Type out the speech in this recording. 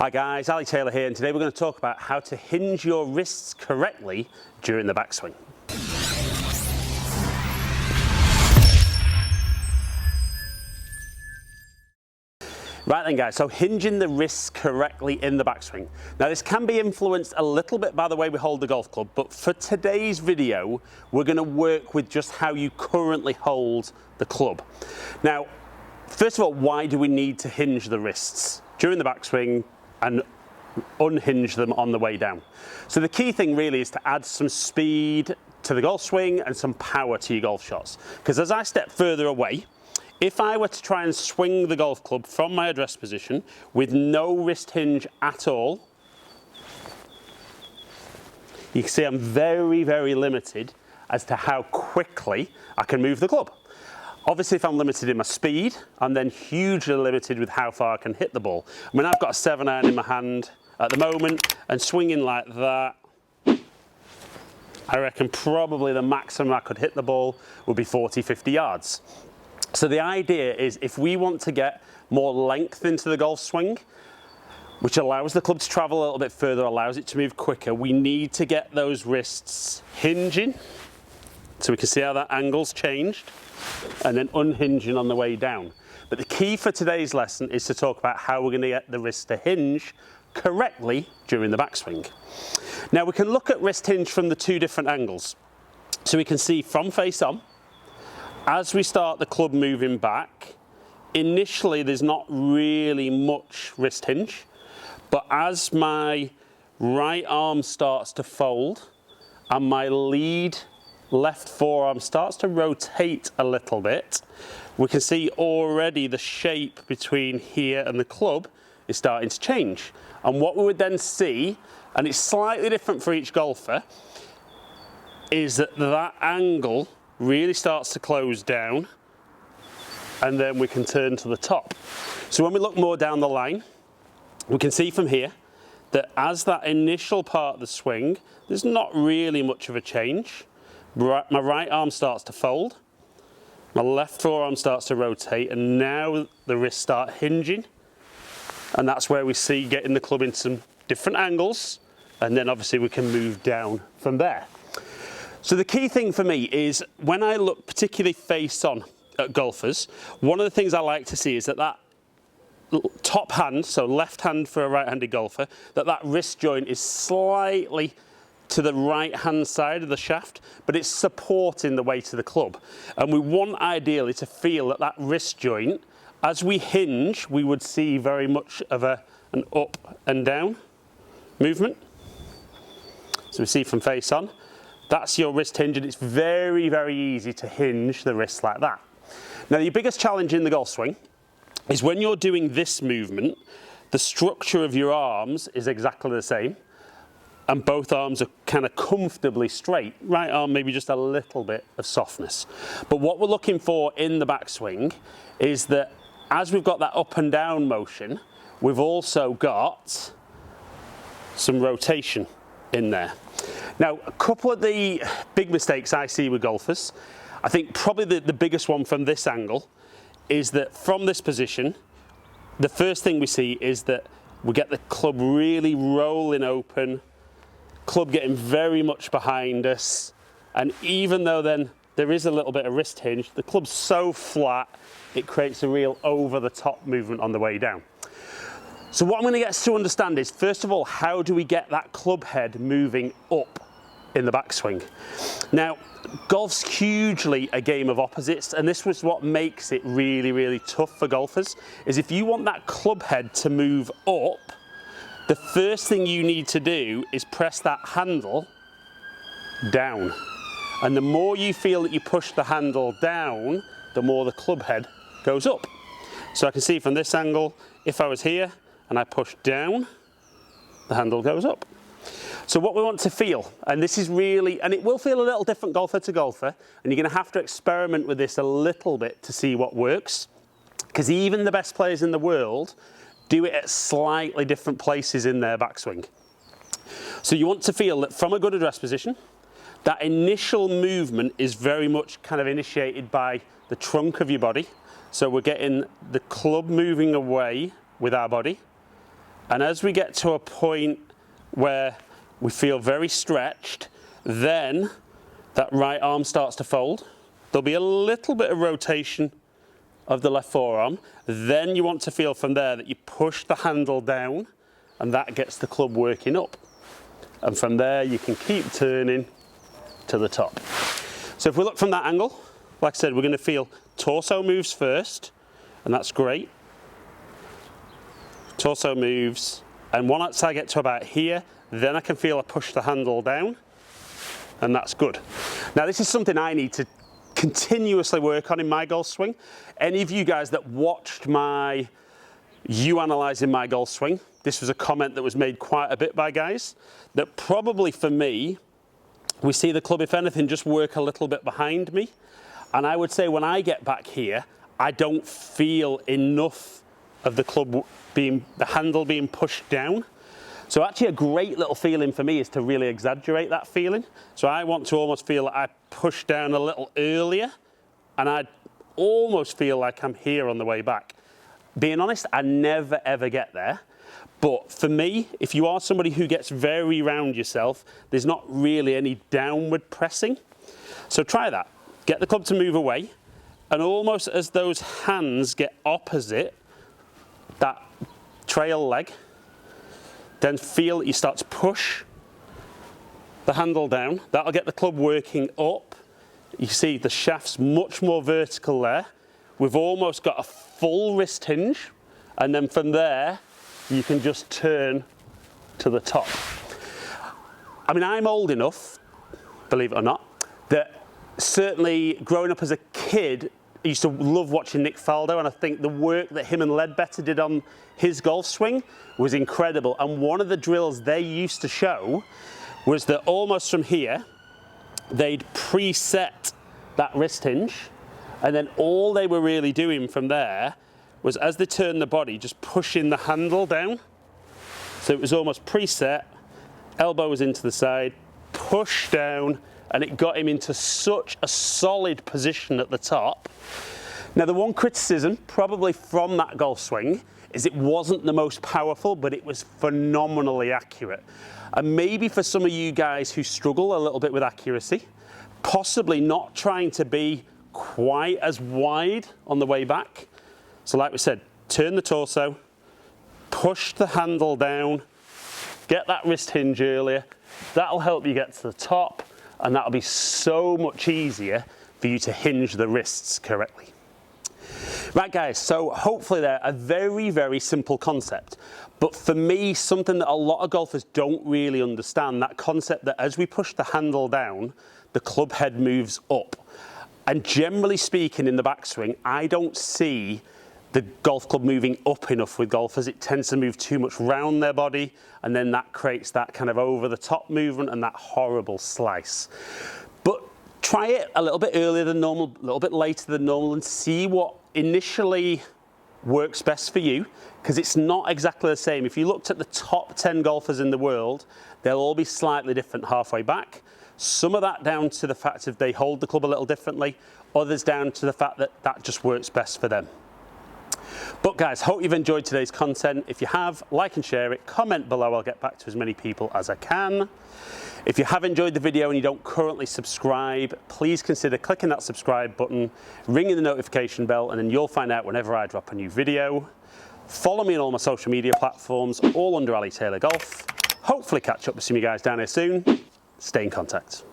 Hi guys, Ali Taylor here, and today we're going to talk about how to hinge your wrists correctly during the backswing. Right then guys, so hinging the wrists correctly in the backswing. Now this can be influenced a little bit by the way we hold the golf club, but for today's video, we're going to work with just how you currently hold the club. Now, first of all, why do we need to hinge the wrists during the backswing and unhinge them on the way down? So the key thing really is to add some speed to the golf swing and some power to your golf shots. Because as I step further away, if I were to try and swing the golf club from my address position with no wrist hinge at all, you can see I'm very, very limited as to how quickly I can move the club. Obviously, if I'm limited in my speed, I'm then hugely limited with how far I can hit the ball. I mean, I've got a 7-iron in my hand at the moment, and swinging like that, I reckon probably the maximum I could hit the ball would be 40, 50 yards. So the idea is if we want to get more length into the golf swing, which allows the club to travel a little bit further, allows it to move quicker, we need to get those wrists hinging. So we can see how that angle's changed, and then unhinging on the way down. But the key for today's lesson is to talk about how we're going to get the wrist to hinge correctly during the backswing. Now we can look at wrist hinge from the two different angles. So we can see from face on, as we start the club moving back, initially there's not really much wrist hinge, but as my right arm starts to fold and my lead left forearm starts to rotate a little bit, we can see already the shape between here and the club is starting to change. And what we would then see, and it's slightly different for each golfer, is that that angle really starts to close down, and then we can turn to the top. So when we look more down the line, we can see from here that as that initial part of the swing, there's not really much of a change. My right arm starts to fold, my left forearm starts to rotate, and now the wrists start hinging, and that's where we see getting the club in some different angles, and then obviously we can move down from there. So the key thing for me is when I look particularly face on at golfers, one of the things I like to see is that top hand, so left hand for a right-handed golfer, that wrist joint is slightly to the right-hand side of the shaft, but it's supporting the weight of the club. And we want ideally to feel that wrist joint, as we hinge, we would see very much of an up and down movement. So we see from face on, that's your wrist hinge, and it's very, very easy to hinge the wrist like that. Now, your biggest challenge in the golf swing is when you're doing this movement, the structure of your arms is exactly the same, and both arms are kind of comfortably straight. Right arm, maybe just a little bit of softness. But what we're looking for in the backswing is that as we've got that up and down motion, we've also got some rotation in there. Now, a couple of the big mistakes I see with golfers, I think probably the biggest one from this angle is that from this position, the first thing we see is that we get the club really rolling open, club getting very much behind us, and even though then there is a little bit of wrist hinge, the club's so flat, it creates a real over-the-top movement on the way down. So what I'm going to get us to understand is, first of all, how do we get that club head moving up in the backswing? Now, golf's hugely a game of opposites, and this was what makes it really, really tough for golfers, is if you want that club head to move up, the first thing you need to do is press that handle down. And the more you feel that you push the handle down, the more the club head goes up. So I can see from this angle, if I was here and I push down, the handle goes up. So what we want to feel, and this is really, and it will feel a little different golfer to golfer, and you're going to have to experiment with this a little bit to see what works, because even the best players in the world do it at slightly different places in their backswing. So you want to feel that from a good address position, that initial movement is very much kind of initiated by the trunk of your body. So we're getting the club moving away with our body, And as we get to a point where we feel very stretched, then that right arm starts to fold. There'll be a little bit of rotation of the left forearm. Then you want to feel from there that you push the handle down, and that gets the club working up. And from there you can keep turning to the top. So if we look from that angle, like I said, we're going to feel torso moves first, and that's great. Torso moves, and once I get to about here, then I can feel I push the handle down, and that's good. Now this is something I need to continuously work on in my golf swing. Any of you guys that watched you analysing my golf swing, this was a comment that was made quite a bit by guys, that probably for me, we see the club, if anything, just work a little bit behind me. And I would say when I get back here, I don't feel enough of the club the handle being pushed down. So actually a great little feeling for me is to really exaggerate that feeling. So I want to almost feel like I push down a little earlier, and I almost feel like I'm here on the way back. Being honest, I never ever get there. But for me, if you are somebody who gets very round yourself, there's not really any downward pressing. So try that. Get the club to move away, and almost as those hands get opposite that trail leg, then feel you start to push the handle down. That'll get the club working up. You see the shaft's much more vertical there. We've almost got a full wrist hinge, and then from there, you can just turn to the top. I mean, I'm old enough, believe it or not, that certainly growing up as a kid, I used to love watching Nick Faldo, and I think the work that him and Ledbetter did on his golf swing was incredible. And one of the drills they used to show was that almost from here, they'd preset that wrist hinge, and then all they were really doing from there was, as they turned the body, just pushing the handle down. So it was almost preset, elbow was into the side, push down, and it got him into such a solid position at the top. Now the one criticism probably from that golf swing is it wasn't the most powerful, but it was phenomenally accurate. And maybe for some of you guys who struggle a little bit with accuracy, possibly not trying to be quite as wide on the way back. So like we said, turn the torso, push the handle down, get that wrist hinge earlier. That'll help you get to the top, and that'll be so much easier for you to hinge the wrists correctly. Right guys, so hopefully they're a very, very simple concept. But for me, something that a lot of golfers don't really understand, that concept that as we push the handle down, the club head moves up. And generally speaking in the backswing, I don't see the golf club moving up enough with golfers. It tends to move too much round their body, and then that creates that kind of over the top movement and that horrible slice. But try it a little bit earlier than normal, a little bit later than normal, and see what initially works best for you, because it's not exactly the same. If you looked at the top 10 golfers in the world, they'll all be slightly different halfway back. Some of that down to the fact that they hold the club a little differently, others down to the fact that that just works best for them. But guys, hope you've enjoyed today's content. If you have, like and share it, comment below, I'll get back to as many people as I can. If you have enjoyed the video and you don't currently subscribe, please consider clicking that subscribe button, ringing the notification bell, and then you'll find out whenever I drop a new video. Follow me on all my social media platforms, all under Ali Taylor Golf. Hopefully catch up with some of you guys down here soon. Stay in contact.